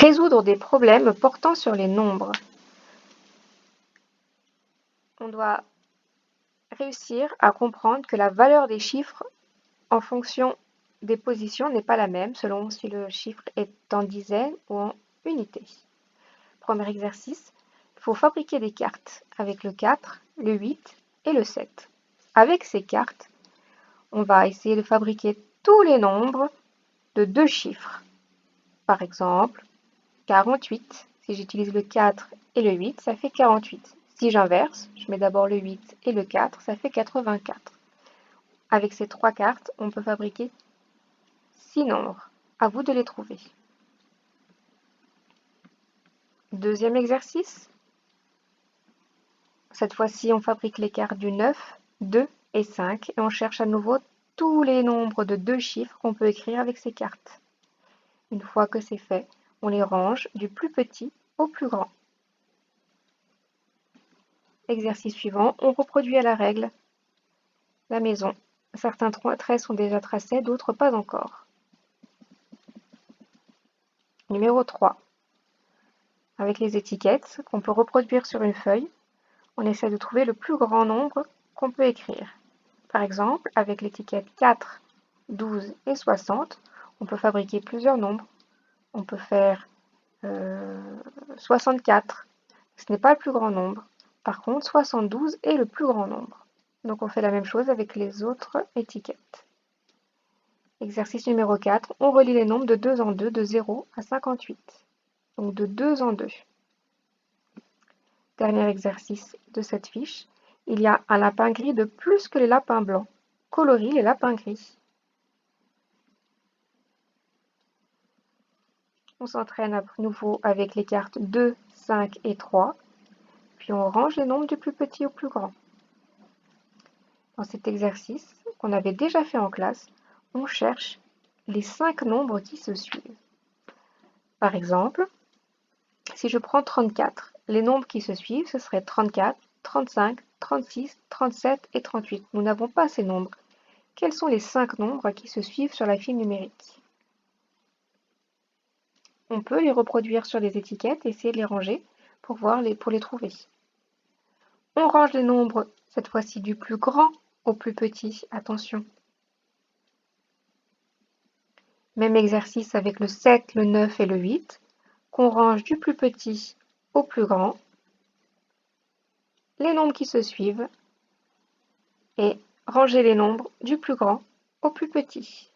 Résoudre des problèmes portant sur les nombres. On doit réussir à comprendre que la valeur des chiffres en fonction des positions n'est pas la même selon si le chiffre est en dizaines ou en unités. Premier exercice, il faut fabriquer des cartes avec le 4, le 8 et le 7. Avec ces cartes, on va essayer de fabriquer tous les nombres de 2 chiffres. Par exemple, 48, si j'utilise le 4 et le 8, ça fait 48. Si j'inverse, je mets d'abord le 8 et le 4, ça fait 84. Avec ces 3 cartes, on peut fabriquer 6 nombres. À vous de les trouver. Deuxième exercice. Cette fois-ci, on fabrique les cartes du 9, 2 et 5 et on cherche à nouveau tous les nombres de 2 chiffres qu'on peut écrire avec ces cartes. Une fois que c'est fait, on les range du plus petit au plus grand. Exercice suivant, on reproduit à la règle la maison. Certains traits sont déjà tracés, d'autres pas encore. Numéro 3. Avec les étiquettes qu'on peut reproduire sur une feuille, on essaie de trouver le plus grand nombre qu'on peut écrire. Par exemple, avec l'étiquette 4, 12 et 60, on peut fabriquer plusieurs nombres. On peut faire 64. Ce n'est pas le plus grand nombre. Par contre, 72 est le plus grand nombre. Donc on fait la même chose avec les autres étiquettes. Exercice numéro 4, on relie les nombres de 2 en 2 de 0 à 58. Donc de 2 en 2. Dernier exercice de cette fiche, il y a un lapin gris de plus que les lapins blancs. Colorie les lapins gris. On s'entraîne à nouveau avec les cartes 2, 5 et 3, puis on range les nombres du plus petit au plus grand. Dans cet exercice, qu'on avait déjà fait en classe, on cherche les 5 nombres qui se suivent. Par exemple, si je prends 34, les nombres qui se suivent, ce serait 34, 35, 36, 37 et 38. Nous n'avons pas ces nombres. Quels sont les 5 nombres qui se suivent sur la file numérique? On peut les reproduire sur les étiquettes et essayer de les ranger pour les trouver. On range les nombres, cette fois-ci du plus grand au plus petit. Attention. Même exercice avec le 7, le 9 et le 8, qu'on range du plus petit au plus grand. Les nombres qui se suivent et ranger les nombres du plus grand au plus petit.